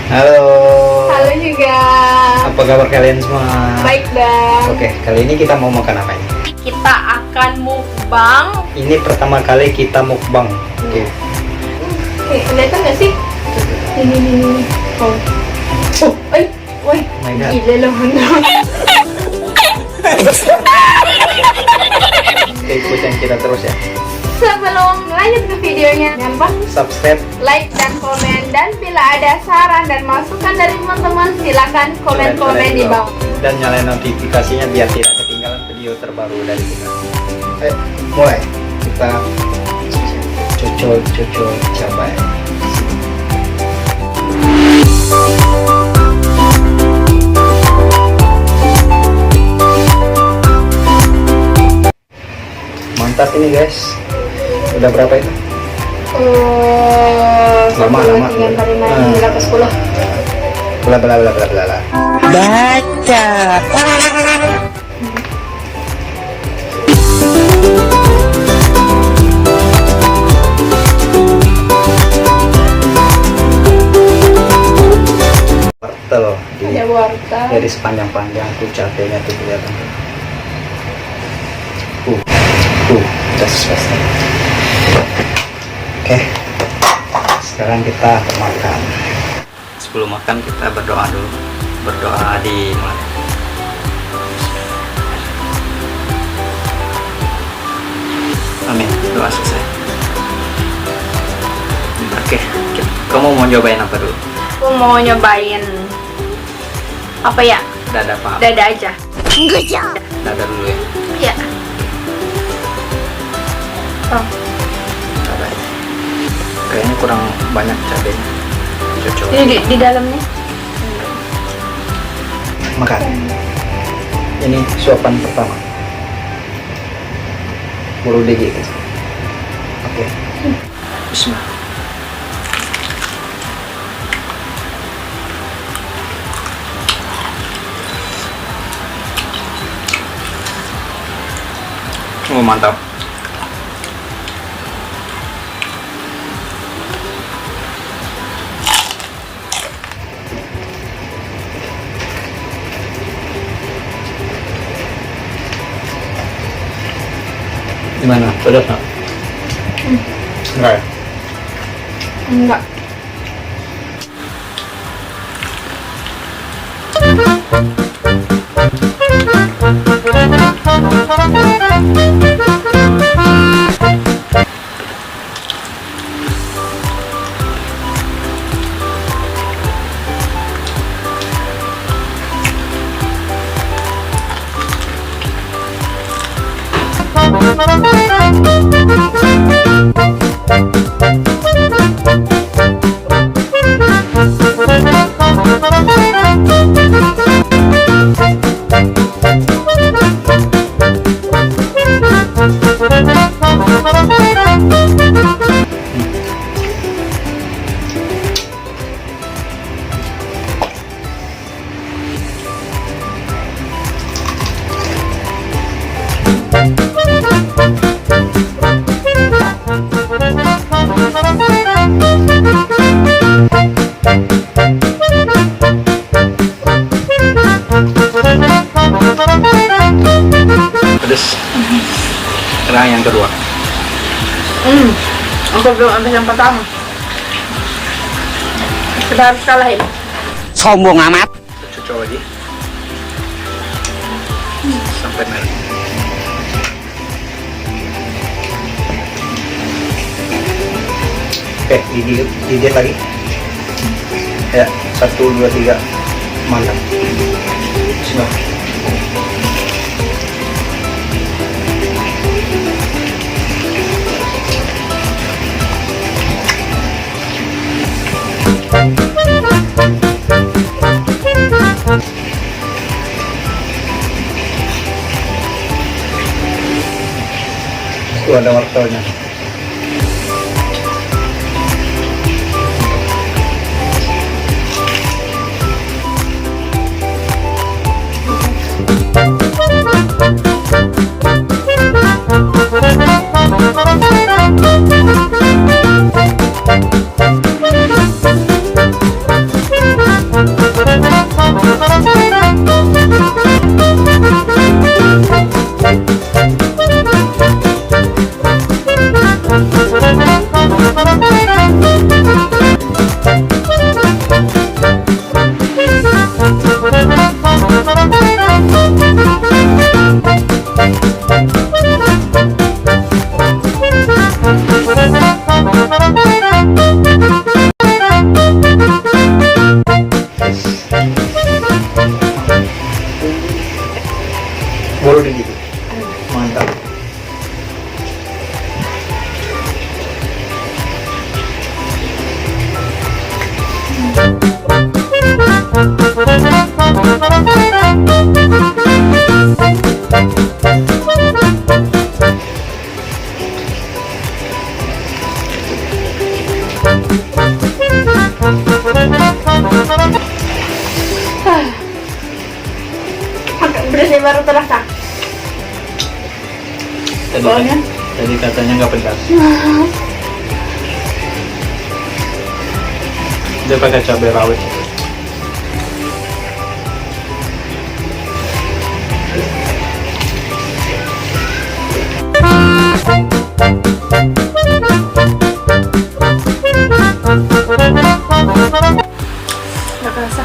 Halo. Halo juga. Apa kabar kalian semua? Baik dan. Oke, kali ini kita mau makan apa ini? Kita akan mukbang. Ini pertama kali kita mukbang. Tuh. Kelihatan nggak sih? Ini. Oh. Woi. My God. Gila loh. Ikutin kita terus ya. Sebelum lanjut ke videonya, jangan lupa Subscribe. like dan komen, dan bila ada saran dan masukan dari teman-teman silakan komen-komen di bawah. Dan nyalain notifikasinya biar tidak ketinggalan video terbaru dari kita. Mulai. Kita cocol cabai. Mantap ini guys. Udah berapa itu? Lama. 3, 4, 5, 6, 10. Bla. Baca. Wortel Ada wortel. dari sepanjang-panjang tuh cabenya tuh kelihatan tuh. Just. Oke. Sekarang kita makan. Sebelum makan kita berdoa dulu. Berdoa di mulai. Amin. Doa selesai. Oke. Kamu mau nyobain apa dulu? Aku mau nyobain apa ya? Dada apa? Dada aja. Dada dulu ya. Iya. Oh. Dada. Kayaknya kurang banyak cabenya. Cocok. Ini di dalamnya. Makan. Ini suapan pertama. Bulu DG guys. Oke. Bismillah. Oh, mantap. Gimana? Pedas nggak? Enggak ya? Enggak. Pedas. Sekarang yang kedua. Aku belum habis yang pertama. Kita harus kalahin. Sombong amat. Cocok lagi. Sampai merah. Oke, gigit lagi. Ya, 1, 2, 3. Mantap. Bismillah. Tuh ada wortelnya. Bersih baru terasa. Soalnya Tadi katanya nggak pedas. Dia pakai cabai rawit. nggak kerasa.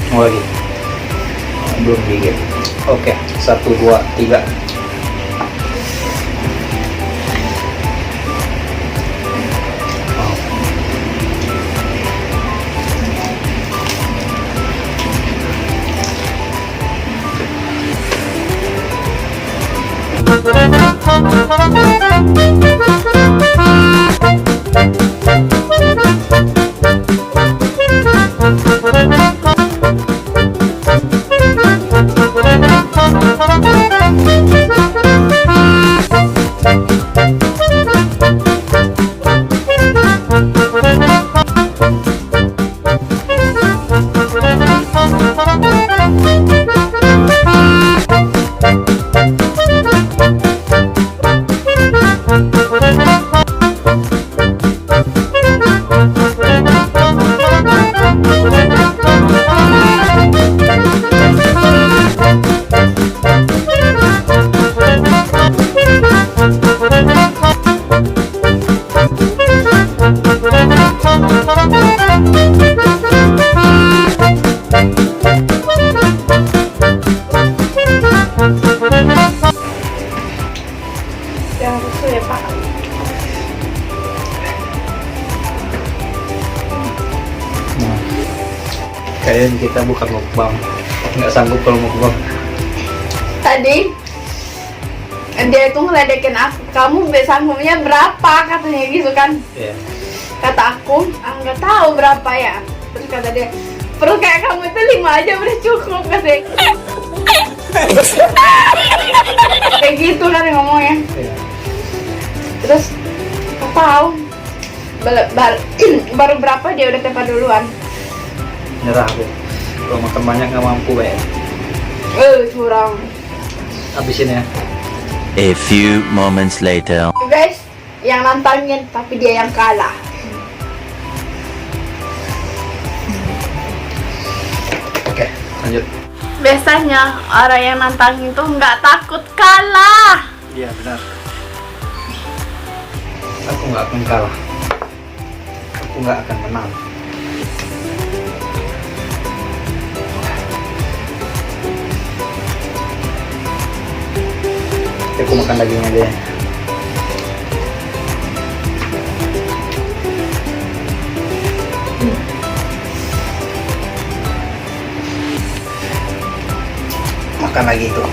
Mau lagi? Belum gigit. Oke, 1, 2, 3. Jangan rusuh ya Pak. Nah, kayaknya kita bukan mukbang. Nggak sanggup kalau mukbang. Tadi dia itu ngeledekin aku, kamu sanggupnya berapa katanya gitu kan. Iya. Kata aku, nggak tahu berapa ya. Terus kata dia, perut kayak kamu itu 5 aja udah cukup katanya. Kayak gitu kan ngomongnya. Iya. Terus nggak tahu baru berapa dia udah tepar duluan. Nyerah aku. Kalau makan banyak nggak mampu ya. Curang. Habisin ya. A few moments later. Guys, yang nantangin tapi dia yang kalah. Oke, lanjut. Biasanya orang yang nantangin tuh nggak takut kalah. Iya benar. Aku nggak akan kalah. Aku nggak akan menang. Aku makan dagingnya deh. Makan lagi itu.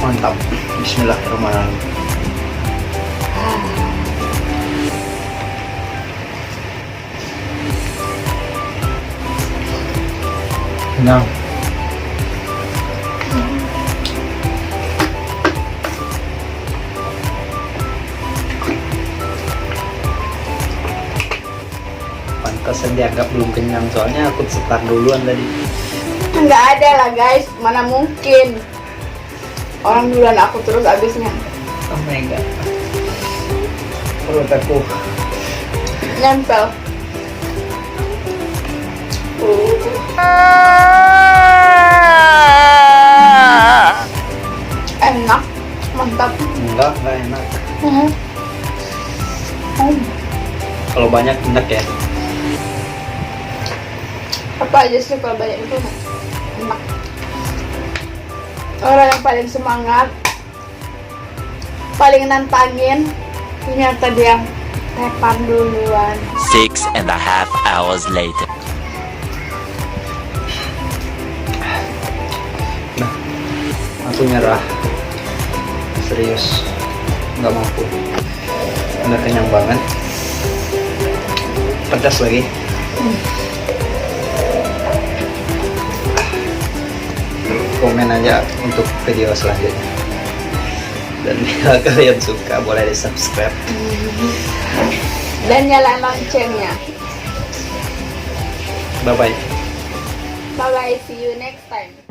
Mantap. Bismillahirrahmanirrahim. Nah. Pantasan dianggap belum kenyang, soalnya aku setar duluan tadi. Nggak ada lah guys, mana mungkin orang duluan aku terus abisnya. Oh my god, perut aku Nempel. Enak, mantap. enggak enak. Kalau banyak enak ya. Apa aja sih kalau banyak itu enak. Orang yang paling semangat, paling nantangin, ternyata dia Tepan duluan. 6.5 hours later. Nah, aku nyerah. Serius, nggak mampu. Udah kenyang banget. Pedas lagi. Komen aja untuk video selanjutnya. Dan bila kalian suka boleh di subscribe. Dan nyalain loncengnya. Bye bye. Bye bye, see you next time.